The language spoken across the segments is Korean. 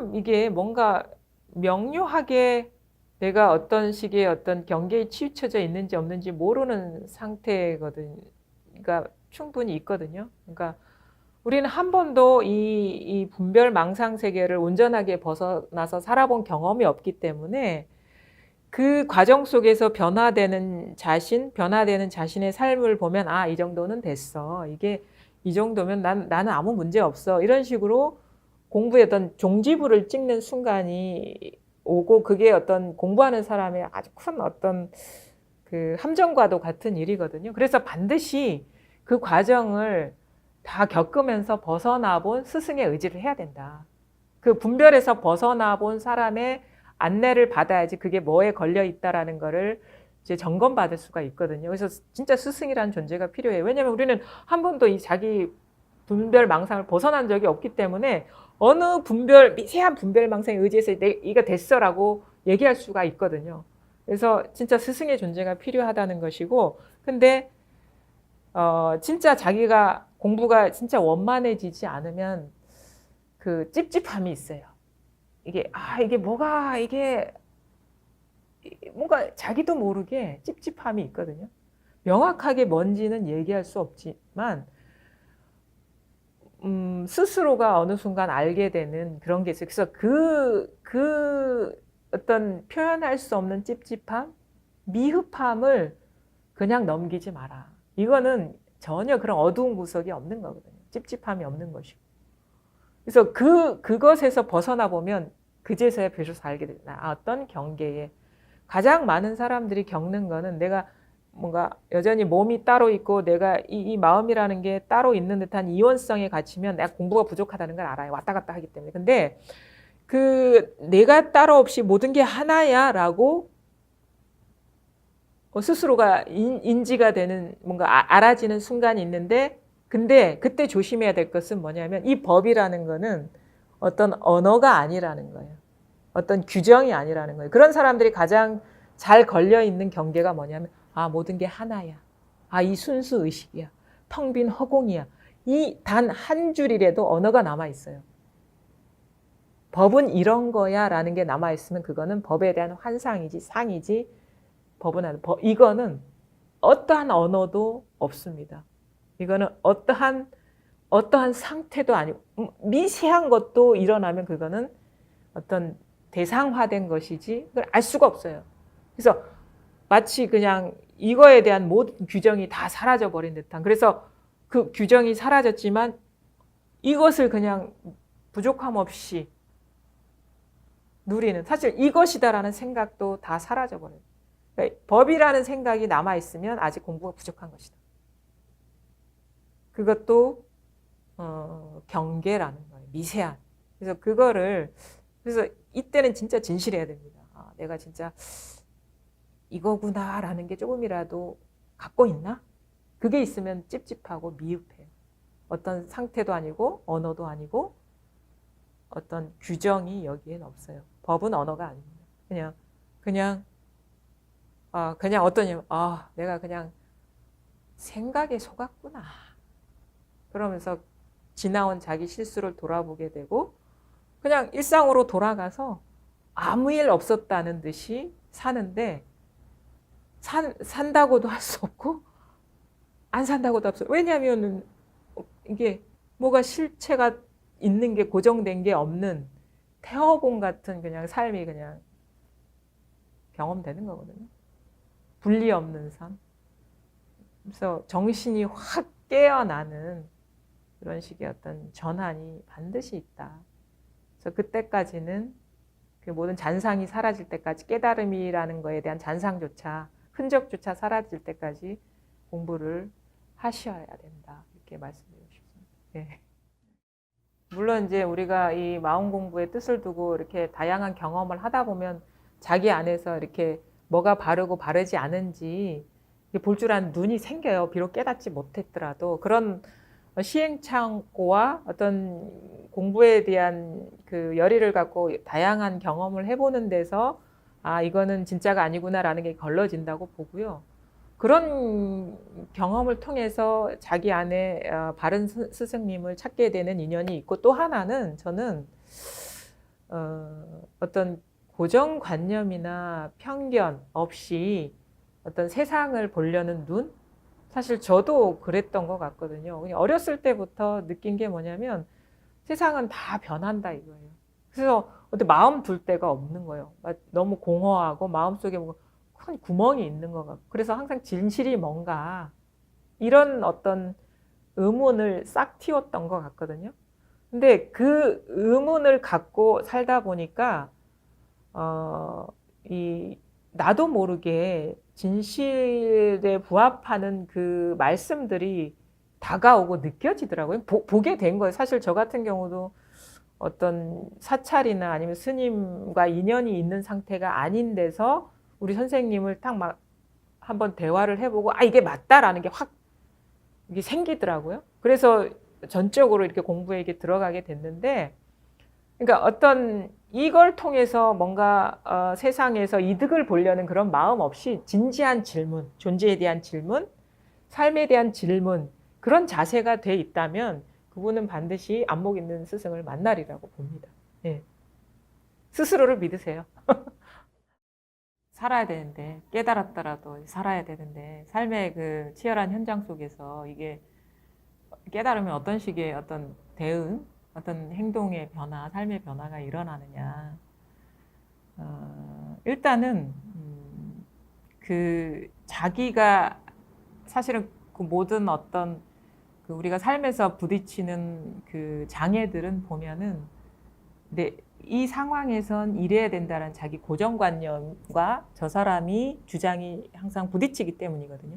참 이게 뭔가 명료하게 내가 어떤 식의 어떤 경계에 치우쳐져 있는지 없는지 모르는 상태거든. 그러니까 충분히 있거든요. 그러니까 우리는 한 번도 이 분별 망상 세계를 온전하게 벗어나서 살아본 경험이 없기 때문에 그 과정 속에서 변화되는 변화되는 자신의 삶을 보면 아, 이 정도는 됐어. 이게 이 정도면 나는 아무 문제 없어. 이런 식으로 공부의 어떤 종지부를 찍는 순간이 오고 그게 어떤 공부하는 사람의 아주 큰 어떤 그 함정과도 같은 일이거든요. 그래서 반드시 그 과정을 다 겪으면서 벗어나 본 스승의 의지를 해야 된다. 그 분별에서 벗어나 본 사람의 안내를 받아야지 그게 뭐에 걸려 있다라는 거를 이제 점검받을 수가 있거든요. 그래서 진짜 스승이라는 존재가 필요해요. 왜냐하면 우리는 한 번도 이 자기 분별 망상을 벗어난 적이 없기 때문에 어느 미세한 분별 망상에 의지해서 이거 됐어라고 얘기할 수가 있거든요. 그래서 진짜 스승의 존재가 필요하다는 것이고, 근데 진짜 자기가 공부가 진짜 원만해지지 않으면 그 찝찝함이 있어요. 이게 뭔가 자기도 모르게 찝찝함이 있거든요. 명확하게 뭔지는 얘기할 수 없지만, 스스로가 어느 순간 알게 되는 그런 게 있어요. 그래서 그 어떤 표현할 수 없는 찝찝함, 미흡함을 그냥 넘기지 마라. 이거는 전혀 그런 어두운 구석이 없는 거거든요. 찝찝함이 없는 것이고. 그래서 그것에서 벗어나 보면 그제서야 비로소 알게 된다. 아, 어떤 경계에 가장 많은 사람들이 겪는 거는 내가 뭔가 여전히 몸이 따로 있고 내가 이 마음이라는 게 따로 있는 듯한 이원성에 갇히면 내가 공부가 부족하다는 걸 알아요. 왔다 갔다 하기 때문에. 근데 그 내가 따로 없이 모든 게 하나야 라고 스스로가 인지가 되는 뭔가 알아지는 순간이 있는데 근데 그때 조심해야 될 것은 뭐냐면 이 법이라는 거는 어떤 언어가 아니라는 거예요. 어떤 규정이 아니라는 거예요. 그런 사람들이 가장 잘 걸려 있는 경계가 뭐냐면 아, 모든 게 하나야. 아, 이 순수 의식이야. 텅 빈 허공이야. 이 단 한 줄이라도 언어가 남아 있어요. 법은 이런 거야 라는 게 남아 있으면 그거는 법에 대한 환상이지 상이지 법은 아니고 이거는 어떠한 언어도 없습니다. 이거는 어떠한 상태도 아니고 미세한 것도 일어나면 그거는 어떤 대상화된 것이지 그걸 알 수가 없어요. 그래서 마치 그냥 이거에 대한 모든 규정이 다 사라져버린 듯한 그래서 그 규정이 사라졌지만 이것을 그냥 부족함 없이 누리는 사실 이것이다라는 생각도 다 사라져버려요. 그러니까 법이라는 생각이 남아있으면 아직 공부가 부족한 것이다. 그것도 경계라는 거예요. 미세한. 그래서 그래서 이때는 진짜 진실해야 됩니다. 아, 내가 진짜 이거구나라는 게 조금이라도 갖고 있나? 그게 있으면 찝찝하고 미흡해요. 어떤 상태도 아니고 언어도 아니고 어떤 규정이 여기엔 없어요. 법은 언어가 아닙니다. 그냥 어떠냐, 내가 그냥 생각에 속았구나. 그러면서 지나온 자기 실수를 돌아보게 되고 그냥 일상으로 돌아가서 아무 일 없었다는 듯이 사는데 산다고도 할 수 없고 안 산다고도 할 수 없고 왜냐하면 이게 뭐가 실체가 있는 게 고정된 게 없는 태어본 같은 그냥 삶이 그냥 경험되는 거거든요. 분리 없는 삶. 그래서 정신이 확 깨어나는 그런 식의 어떤 전환이 반드시 있다. 그래서 그때까지는 그 모든 잔상이 사라질 때까지 깨달음이라는 거에 대한 잔상조차 흔적조차 사라질 때까지 공부를 하셔야 된다. 이렇게 말씀드리고 싶습니다. 네. 물론 이제 우리가 이 마음 공부의 뜻을 두고 이렇게 다양한 경험을 하다 보면 자기 안에서 이렇게 뭐가 바르고 바르지 않은지 볼 줄 아는 눈이 생겨요. 비록 깨닫지 못했더라도 그런 시행착오와 어떤 공부에 대한 그 열의를 갖고 다양한 경험을 해보는 데서 아, 이거는 진짜가 아니구나라는 게 걸러진다고 보고요. 그런 경험을 통해서 자기 안에 바른 스승님을 찾게 되는 인연이 있고 또 하나는 저는 어떤 고정관념이나 편견 없이 어떤 세상을 보려는 눈? 사실 저도 그랬던 것 같거든요. 그냥 어렸을 때부터 느낀 게 뭐냐면 세상은 다 변한다 이거예요. 그래서 어떻게 마음 둘 데가 없는 거예요. 너무 공허하고 마음속에 뭐 큰 구멍이 있는 것 같고. 그래서 항상 진실이 뭔가 이런 어떤 의문을 싹 틔웠던 것 같거든요. 근데 그 의문을 갖고 살다 보니까 이 나도 모르게 진실에 부합하는 그 말씀들이 다가오고 느껴지더라고요. 보게 된 거예요. 사실 저 같은 경우도 어떤 사찰이나 아니면 스님과 인연이 있는 상태가 아닌 데서 우리 선생님을 딱 막 한번 대화를 해보고 아 이게 맞다라는 게 확 이게 생기더라고요. 그래서 전적으로 이렇게 공부에 이렇게 들어가게 됐는데, 그러니까 어떤 이걸 통해서 뭔가 세상에서 이득을 보려는 그런 마음 없이 진지한 질문, 존재에 대한 질문, 삶에 대한 질문, 그런 자세가 돼 있다면 그분은 반드시 안목 있는 스승을 만나리라고 봅니다. 예. 스스로를 믿으세요. 살아야 되는데, 깨달았더라도 살아야 되는데, 삶의 그 치열한 현장 속에서 이게 깨달으면 어떤 식의 어떤 대응, 어떤 행동의 변화, 삶의 변화가 일어나느냐. 일단은 그 자기가 사실은 그 모든 어떤 그 우리가 삶에서 부딪히는 그 장애들은 보면은 이 상황에선 이래야 된다는 자기 고정관념과 저 사람이 주장이 항상 부딪히기 때문이거든요.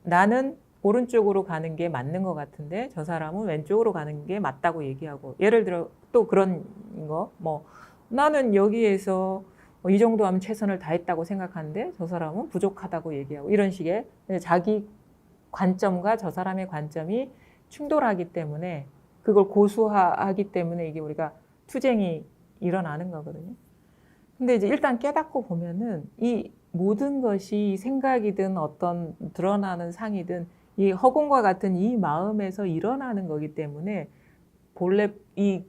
나는 오른쪽으로 가는 게 맞는 것 같은데 저 사람은 왼쪽으로 가는 게 맞다고 얘기하고, 예를 들어 또 그런 거, 뭐 나는 여기에서 이 정도 하면 최선을 다했다고 생각하는데 저 사람은 부족하다고 얘기하고, 이런 식의 자기 관점과 저 사람의 관점이 충돌하기 때문에, 그걸 고수하기 때문에 이게 우리가 투쟁이 일어나는 거거든요. 근데 이제 일단 깨닫고 보면은 이 모든 것이 생각이든 어떤 드러나는 상이든 이 허공과 같은 이 마음에서 일어나는 거기 때문에 본래 이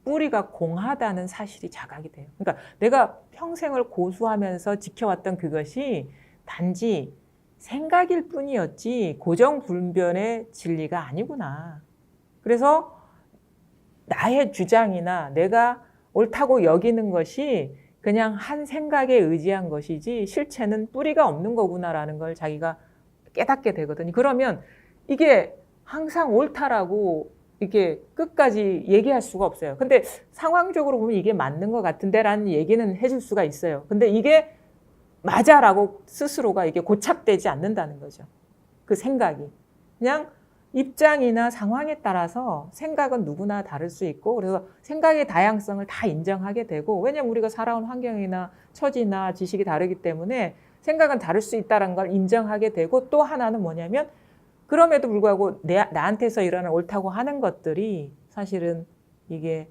뿌리가 공하다는 사실이 자각이 돼요. 그러니까 내가 평생을 고수하면서 지켜왔던 그것이 단지 생각일 뿐이었지 고정불변의 진리가 아니구나. 그래서 나의 주장이나 내가 옳다고 여기는 것이 그냥 한 생각에 의지한 것이지 실체는 뿌리가 없는 거구나라는 걸 자기가 깨닫게 되거든요. 그러면 이게 항상 옳다라고 이렇게 끝까지 얘기할 수가 없어요. 근데 상황적으로 보면 이게 맞는 것 같은데라는 얘기는 해줄 수가 있어요. 근데 이게 맞아라고 스스로가 이게 고착되지 않는다는 거죠. 그 생각이. 그냥 입장이나 상황에 따라서 생각은 누구나 다를 수 있고, 그래서 생각의 다양성을 다 인정하게 되고, 왜냐면 우리가 살아온 환경이나 처지나 지식이 다르기 때문에 생각은 다를 수 있다는 걸 인정하게 되고, 또 하나는 뭐냐면 그럼에도 불구하고 나한테서 일어나는 옳다고 하는 것들이 사실은 이게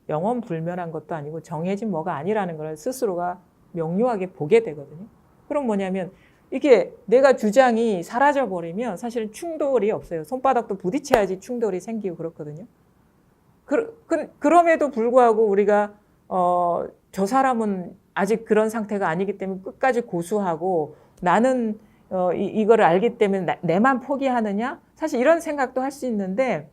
영원불멸한 것도 아니고 정해진 뭐가 아니라는 걸 스스로가 명료하게 보게 되거든요. 그럼 뭐냐면 이게 내가 주장이 사라져버리면 사실은 충돌이 없어요. 손바닥도 부딪혀야지 충돌이 생기고 그렇거든요. 그럼에도 불구하고 우리가 저 사람은 아직 그런 상태가 아니기 때문에 끝까지 고수하고 나는 이거를 알기 때문에 내만 포기하느냐? 사실 이런 생각도 할 수 있는데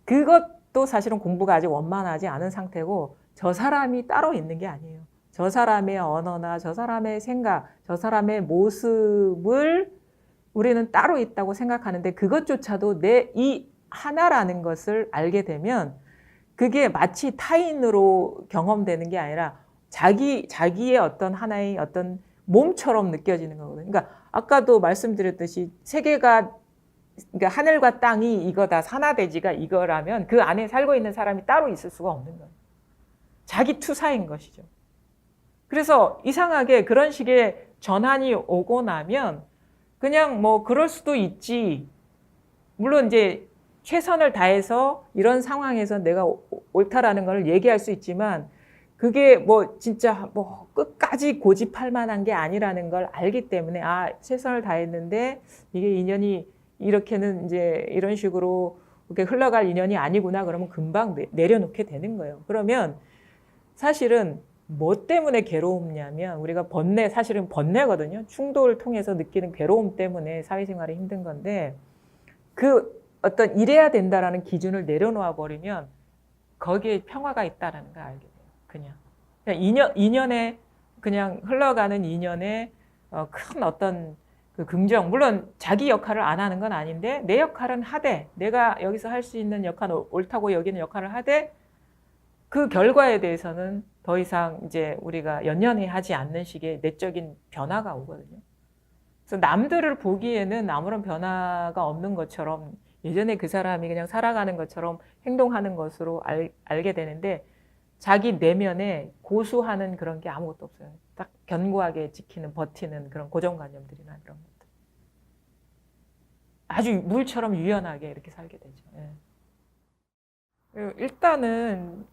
그것도 사실은 공부가 아직 원만하지 않은 상태고, 저 사람이 따로 있는 게 아니에요. 저 사람의 언어나 저 사람의 생각, 저 사람의 모습을 우리는 따로 있다고 생각하는데, 그것조차도 내 이 하나라는 것을 알게 되면 그게 마치 타인으로 경험되는 게 아니라 자기의 어떤 하나의 어떤 몸처럼 느껴지는 거거든요. 그러니까 아까도 말씀드렸듯이 세계가, 그러니까 하늘과 땅이 이거다, 산하대지가 이거라면 그 안에 살고 있는 사람이 따로 있을 수가 없는 거예요. 자기 투사인 것이죠. 그래서 이상하게 그런 식의 전환이 오고 나면 그냥 뭐 그럴 수도 있지. 물론 이제 최선을 다해서 이런 상황에서 내가 옳다라는 걸 얘기할 수 있지만 그게 뭐 진짜 뭐 끝까지 고집할 만한 게 아니라는 걸 알기 때문에, 아, 최선을 다했는데 이게 인연이 이렇게는 이제 이런 식으로 이렇게 흘러갈 인연이 아니구나, 그러면 금방 내려놓게 되는 거예요. 그러면 사실은 뭐 때문에 괴로움냐면 우리가 사실은 번뇌거든요. 충돌을 통해서 느끼는 괴로움 때문에 사회생활이 힘든 건데 그 어떤 이래야 된다라는 기준을 내려놓아 버리면 거기에 평화가 있다라는 걸 알게 돼요. 그냥 인연에 그냥 흘러가는 인연에 큰 어떤 그 긍정, 물론 자기 역할을 안 하는 건 아닌데 내 역할은 하되 내가 여기서 할 수 있는 역할은 옳다고 여기는 역할을 하되 그 결과에 대해서는 더 이상 이제 우리가 연연해 하지 않는 식의 내적인 변화가 오거든요. 그래서 남들을 보기에는 아무런 변화가 없는 것처럼 예전에 그 사람이 그냥 살아가는 것처럼 행동하는 것으로 알게 되는데 자기 내면에 고수하는 그런 게 아무것도 없어요. 딱 견고하게 지키는, 버티는 그런 고정관념들이나 이런 것들. 아주 물처럼 유연하게 이렇게 살게 되죠. 예. 일단은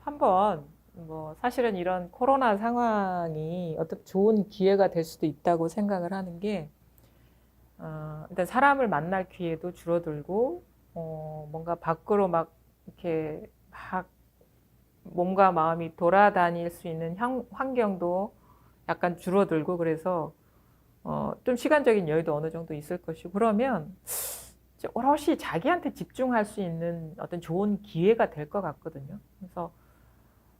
한번 뭐 사실은 이런 코로나 상황이 어떤 좋은 기회가 될 수도 있다고 생각을 하는 게 일단 사람을 만날 기회도 줄어들고 뭔가 밖으로 막 이렇게 막 몸과 마음이 돌아다닐 수 있는 환경도 약간 줄어들고 그래서 좀 시간적인 여유도 어느 정도 있을 것이고 그러면 오롯이 자기한테 집중할 수 있는 어떤 좋은 기회가 될 것 같거든요. 그래서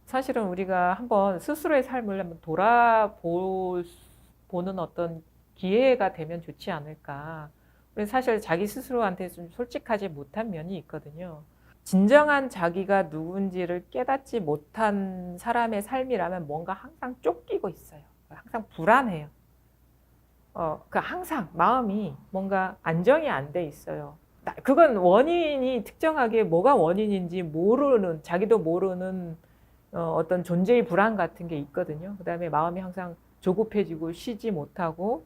사실은 우리가 한번 스스로의 삶을 한번 돌아보는 어떤 기회가 되면 좋지 않을까. 우리 사실 자기 스스로한테 좀 솔직하지 못한 면이 있거든요. 진정한 자기가 누군지를 깨닫지 못한 사람의 삶이라면 뭔가 항상 쫓기고 있어요. 항상 불안해요. 항상 마음이 뭔가 안정이 안 돼 있어요. 그건 원인이 특정하게 뭐가 원인인지 모르는, 자기도 모르는 어떤 존재의 불안 같은 게 있거든요. 그 다음에 마음이 항상 조급해지고 쉬지 못하고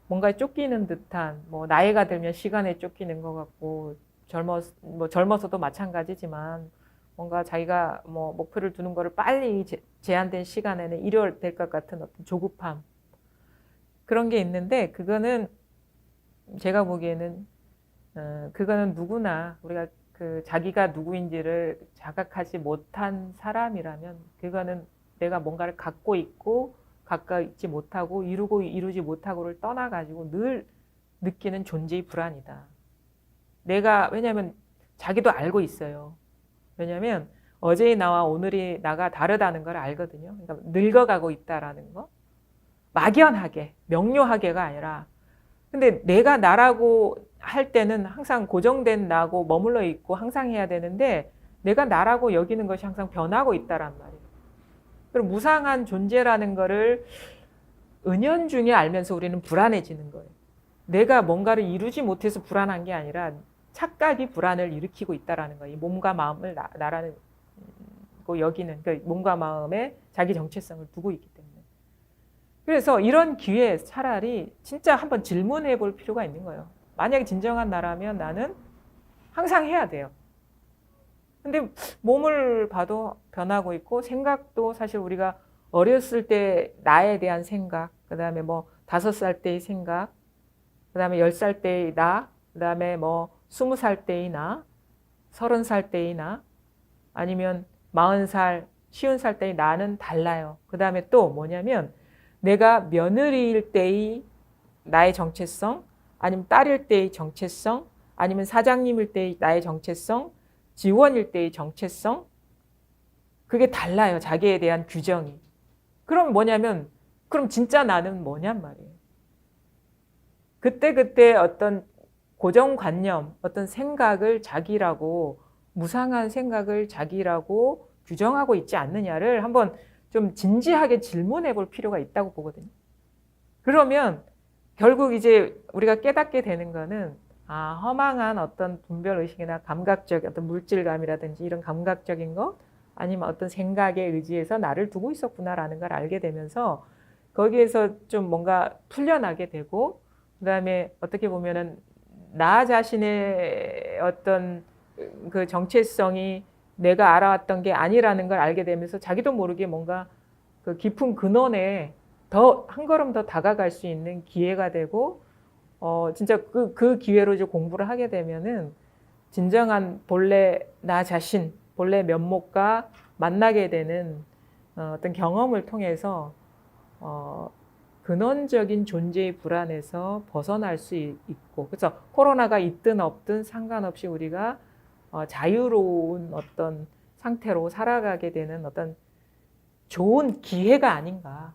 뭔가 쫓기는 듯한, 뭐 나이가 들면 시간에 쫓기는 것 같고 젊어서도 마찬가지지만 뭔가 자기가 뭐 목표를 두는 거를 빨리 제한된 시간에는 이뤄야 될 것 같은 어떤 조급함 그런 게 있는데 그거는 제가 보기에는 그거는 누구나 우리가 자기가 누구인지를 자각하지 못한 사람이라면 그거는 내가 뭔가를 갖고 있고 갖고 있지 못하고 이루지 못하고를 떠나가지고 늘 느끼는 존재의 불안이다. 왜냐하면 자기도 알고 있어요. 왜냐하면 어제의 나와 오늘의 나가 다르다는 걸 알거든요. 그러니까 늙어가고 있다라는 거. 막연하게, 명료하게가 아니라 근데 내가 나라고 할 때는 항상 고정된 나고 머물러 있고 항상 해야 되는데 내가 나라고 여기는 것이 항상 변하고 있다란 말이에요. 그럼 무상한 존재라는 거를 은연중에 알면서 우리는 불안해지는 거예요. 내가 뭔가를 이루지 못해서 불안한 게 아니라 착각이 불안을 일으키고 있다는 거예요. 몸과 마음을 나라는 여기는 그러니까 몸과 마음에 자기 정체성을 두고 있기 때문에. 그래서 이런 기회에 차라리 진짜 한번 질문해 볼 필요가 있는 거예요. 만약에 진정한 나라면 나는 항상 해야 돼요. 근데 몸을 봐도 변하고 있고 생각도 사실 우리가 어렸을 때 나에 대한 생각, 그 다음에 뭐 5살 때의 생각, 그 다음에 10살 때의 나, 그 다음에 뭐 20살 때의 나, 30살 때의 나, 아니면 40살, 50살 때의 나는 달라요. 그 다음에 또 뭐냐면 내가 며느리일 때의 나의 정체성, 아니면 딸일 때의 정체성, 아니면 사장님일 때의 나의 정체성, 직원일 때의 정체성, 그게 달라요. 자기에 대한 규정이. 그럼 뭐냐면, 그럼 진짜 나는 뭐냔 말이에요. 그때 어떤 고정관념, 어떤 생각을 자기라고, 무상한 생각을 자기라고 규정하고 있지 않느냐를 한번 좀 진지하게 질문해 볼 필요가 있다고 보거든요. 그러면 결국 이제 우리가 깨닫게 되는 거는 허망한 어떤 분별의식이나 감각적 어떤 물질감이라든지 이런 감각적인 것 아니면 어떤 생각에 의지해서 나를 두고 있었구나라는 걸 알게 되면서 거기에서 좀 뭔가 풀려나게 되고 그다음에 어떻게 보면은 나 자신의 어떤 그 정체성이 내가 알아왔던 게 아니라는 걸 알게 되면서 자기도 모르게 뭔가 그 깊은 근원에 한 걸음 더 다가갈 수 있는 기회가 되고 진짜 그 기회로 이제 공부를 하게 되면은 진정한 본래 나 자신, 본래 면목과 만나게 되는 어떤 경험을 통해서 근원적인 존재의 불안에서 벗어날 수 있고, 그래서 코로나가 있든 없든 상관없이 우리가 자유로운 어떤 상태로 살아가게 되는 어떤 좋은 기회가 아닌가.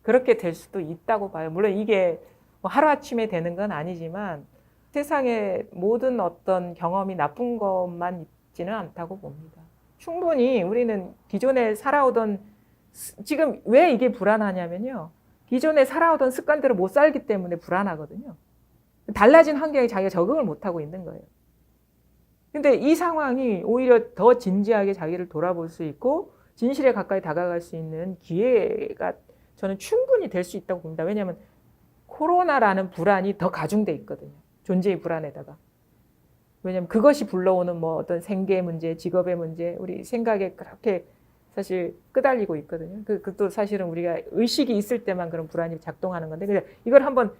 그렇게 될 수도 있다고 봐요. 물론 이게 뭐 하루아침에 되는 건 아니지만 세상의 모든 어떤 경험이 나쁜 것만 있지는 않다고 봅니다. 충분히 우리는 기존에 살아오던, 지금 왜 이게 불안하냐면요. 기존에 살아오던 습관대로 못 살기 때문에 불안하거든요. 달라진 환경에 자기가 적응을 못하고 있는 거예요. 근데 이 상황이 오히려 더 진지하게 자기를 돌아볼 수 있고 진실에 가까이 다가갈 수 있는 기회가 저는 충분히 될 수 있다고 봅니다. 왜냐하면 코로나라는 불안이 더 가중돼 있거든요. 존재의 불안에다가. 왜냐하면 그것이 불러오는 뭐 어떤 생계 문제, 직업의 문제, 우리 생각에 그렇게 사실 끄달리고 있거든요. 그것도 사실은 우리가 의식이 있을 때만 그런 불안이 작동하는 건데, 이걸 한번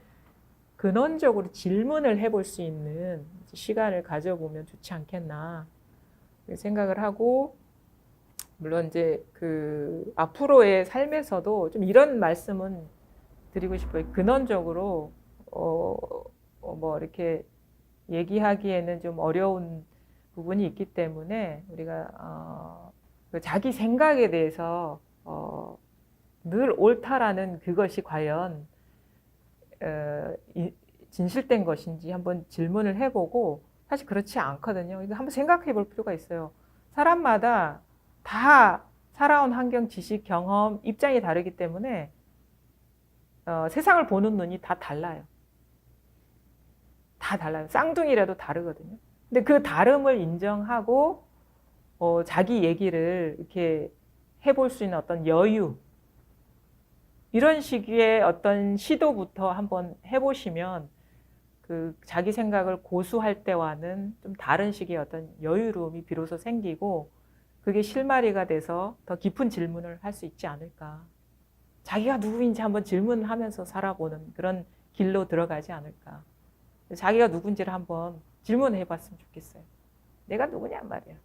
근원적으로 질문을 해볼 수 있는 시간을 가져보면 좋지 않겠나 생각을 하고, 물론 이제 그 앞으로의 삶에서도 좀 이런 말씀은 드리고 싶어요. 근원적으로 뭐 이렇게 얘기하기에는 좀 어려운 부분이 있기 때문에 우리가 자기 생각에 대해서 늘 옳다라는 그것이 과연 진실된 것인지 한번 질문을 해보고, 사실 그렇지 않거든요. 이거 한번 생각해 볼 필요가 있어요. 사람마다 다 살아온 환경, 지식, 경험, 입장이 다르기 때문에 세상을 보는 눈이 다 달라요. 다 달라요. 쌍둥이라도 다르거든요. 근데 그 다름을 인정하고 자기 얘기를 이렇게 해볼 수 있는 어떤 여유, 이런 식의 어떤 시도부터 한번 해보시면 그 자기 생각을 고수할 때와는 좀 다른 식의 어떤 여유로움이 비로소 생기고, 그게 실마리가 돼서 더 깊은 질문을 할 수 있지 않을까. 자기가 누구인지 한번 질문하면서 살아보는 그런 길로 들어가지 않을까. 자기가 누군지를 한번 질문해 봤으면 좋겠어요. 내가 누구냐 말이야.